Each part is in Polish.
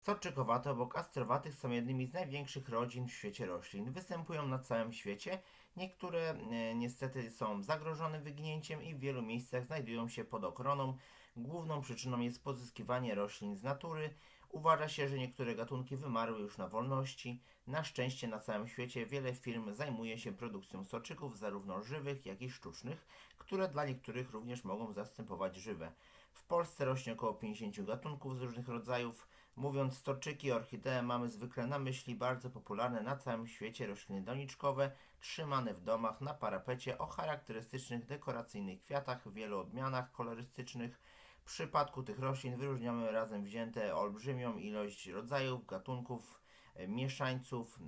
Soczykowate obok astrowatych są jednymi z największych rodzin w świecie roślin. Występują na całym świecie. Niektóre niestety są zagrożone wyginięciem i w wielu miejscach znajdują się pod ochroną. Główną przyczyną jest pozyskiwanie roślin z natury. Uważa się, że niektóre gatunki wymarły już na wolności. Na szczęście na całym świecie wiele firm zajmuje się produkcją soczyków, zarówno żywych, jak i sztucznych, które dla niektórych również mogą zastępować żywe. W Polsce rośnie około 50 gatunków z różnych rodzajów. Mówiąc storczyki, orchidee, mamy zwykle na myśli bardzo popularne na całym świecie rośliny doniczkowe, trzymane w domach na parapecie o charakterystycznych dekoracyjnych kwiatach w wielu odmianach kolorystycznych. W przypadku tych roślin wyróżniamy razem wzięte olbrzymią ilość rodzajów, gatunków, mieszańców,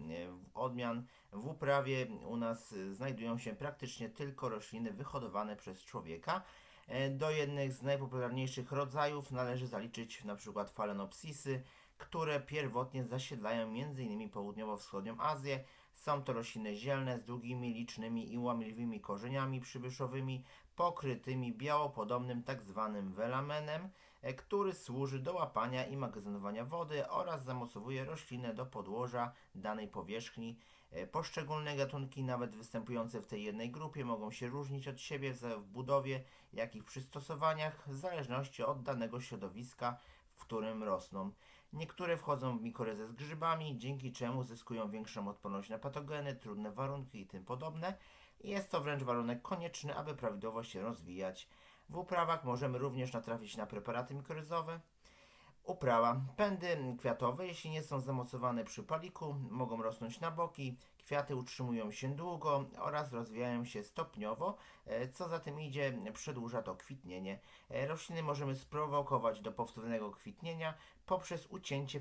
odmian. W uprawie u nas znajdują się praktycznie tylko rośliny wyhodowane przez człowieka. Do jednych z najpopularniejszych rodzajów należy zaliczyć np. Phalaenopsisy, które pierwotnie zasiedlają m.in. południowo-wschodnią Azję. Są to rośliny zielne z długimi, licznymi i łamliwymi korzeniami przybyszowymi, pokrytymi białopodobnym tzw. welamenem, który służy do łapania i magazynowania wody oraz zamocowuje roślinę do podłoża danej powierzchni. Poszczególne gatunki, nawet występujące w tej jednej grupie, mogą się różnić od siebie w budowie, jak i w przystosowaniach, w zależności od danego środowiska, w którym rosną. Niektóre wchodzą w mikoryzę z grzybami, dzięki czemu zyskują większą odporność na patogeny, trudne warunki i tym podobne. Jest to wręcz warunek konieczny, aby prawidłowo się rozwijać. W uprawach możemy również natrafić na preparaty mikoryzowe. Uprawa. Pędy kwiatowe, jeśli nie są zamocowane przy paliku, mogą rosnąć na boki. Kwiaty utrzymują się długo oraz rozwijają się stopniowo, co za tym idzie, przedłuża to kwitnienie. Rośliny możemy sprowokować do powtórnego kwitnienia poprzez ucięcie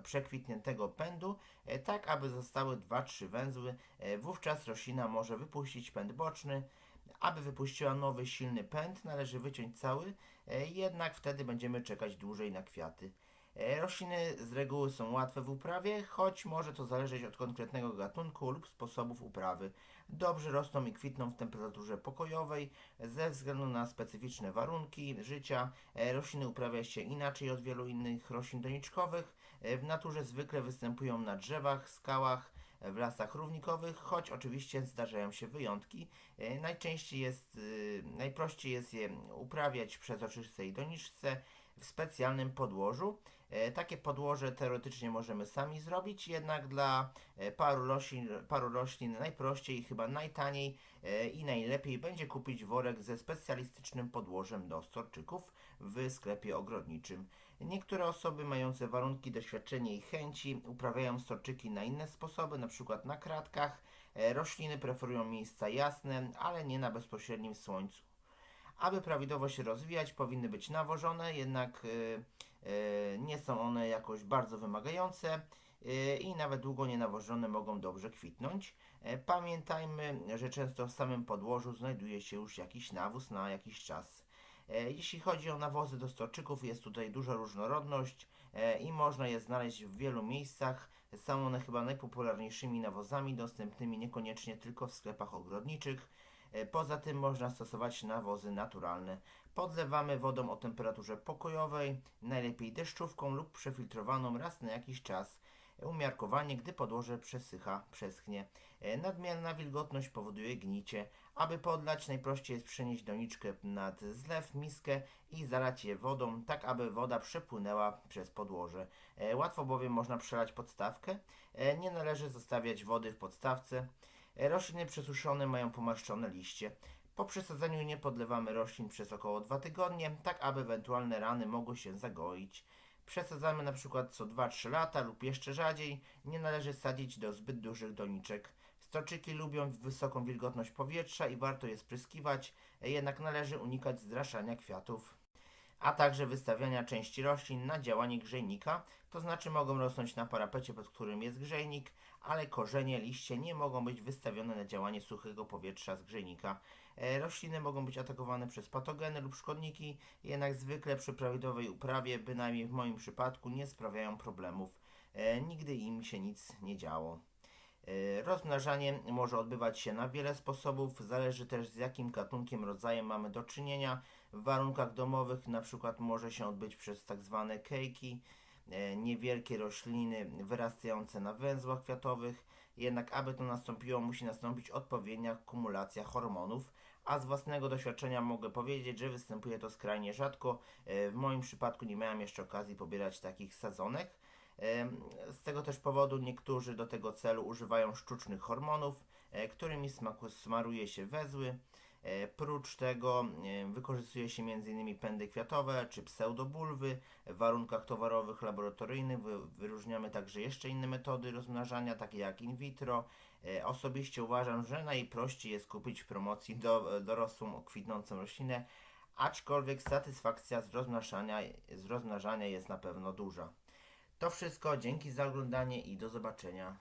przekwitniętego pędu, tak aby zostały 2-3 węzły. Wówczas roślina może wypuścić pęd boczny. Aby wypuściła nowy, silny pęd, należy wyciąć cały, jednak wtedy będziemy czekać dłużej na kwiaty. Rośliny z reguły są łatwe w uprawie, choć może to zależeć od konkretnego gatunku lub sposobów uprawy. Dobrze rosną i kwitną w temperaturze pokojowej ze względu na specyficzne warunki życia. Rośliny uprawia się inaczej od wielu innych roślin doniczkowych. W naturze zwykle występują na drzewach, skałach, w lasach równikowych, choć oczywiście zdarzają się wyjątki. Najprościej jest je uprawiać w przezroczystej doniczce w specjalnym podłożu. Takie podłoże teoretycznie możemy sami zrobić, jednak dla paru roślin najprościej i chyba najtaniej i najlepiej będzie kupić worek ze specjalistycznym podłożem do storczyków w sklepie ogrodniczym. Niektóre osoby mające warunki, doświadczenie i chęci uprawiają storczyki na inne sposoby, np. na kratkach. Rośliny preferują miejsca jasne, ale nie na bezpośrednim słońcu. Aby prawidłowo się rozwijać, powinny być nawożone, jednak nie są one jakoś bardzo wymagające i nawet długo nienawożone mogą dobrze kwitnąć. Pamiętajmy, że często w samym podłożu znajduje się już jakiś nawóz na jakiś czas. Jeśli chodzi o nawozy do storczyków, jest tutaj duża różnorodność i można je znaleźć w wielu miejscach. Są one chyba najpopularniejszymi nawozami, dostępnymi niekoniecznie tylko w sklepach ogrodniczych. Poza tym można stosować nawozy naturalne. Podlewamy wodą o temperaturze pokojowej, najlepiej deszczówką lub przefiltrowaną raz na jakiś czas. Umiarkowanie, gdy podłoże przeschnie. Nadmierna wilgotność powoduje gnicie. Aby podlać, najprościej jest przenieść doniczkę nad zlew, miskę i zalać je wodą, tak aby woda przepłynęła przez podłoże. Łatwo bowiem można przelać podstawkę. Nie należy zostawiać wody w podstawce. Rośliny przesuszone mają pomarszczone liście. Po przesadzeniu nie podlewamy roślin przez około 2 tygodnie, tak aby ewentualne rany mogły się zagoić. Przesadzamy np. co 2-3 lata lub jeszcze rzadziej. Nie należy sadzić do zbyt dużych doniczek. Storczyki lubią wysoką wilgotność powietrza i warto je spryskiwać, jednak należy unikać zdraszania kwiatów, a także wystawiania części roślin na działanie grzejnika, to znaczy mogą rosnąć na parapecie, pod którym jest grzejnik, ale korzenie, liście nie mogą być wystawione na działanie suchego powietrza z grzejnika. Rośliny mogą być atakowane przez patogeny lub szkodniki, jednak zwykle przy prawidłowej uprawie, bynajmniej w moim przypadku, nie sprawiają problemów. Nigdy im się nic nie działo. Rozmnażanie może odbywać się na wiele sposobów, zależy też z jakim gatunkiem, rodzajem mamy do czynienia. W warunkach domowych na przykład może się odbyć przez tak zwane kejki, niewielkie rośliny wyrastające na węzłach kwiatowych. Jednak aby to nastąpiło, musi nastąpić odpowiednia kumulacja hormonów, a z własnego doświadczenia mogę powiedzieć, że występuje to skrajnie rzadko. W moim przypadku nie miałem jeszcze okazji pobierać takich sadzonek. Z tego też powodu niektórzy do tego celu używają sztucznych hormonów, którymi smaruje się węzły. Prócz tego wykorzystuje się m.in. pędy kwiatowe czy pseudobulwy. W warunkach towarowych laboratoryjnych wyróżniamy także jeszcze inne metody rozmnażania, takie jak in vitro. Osobiście uważam, że najprościej jest kupić w promocji dorosłą, kwitnącą roślinę, aczkolwiek satysfakcja z rozmnażania jest na pewno duża. To wszystko, dzięki za oglądanie i do zobaczenia.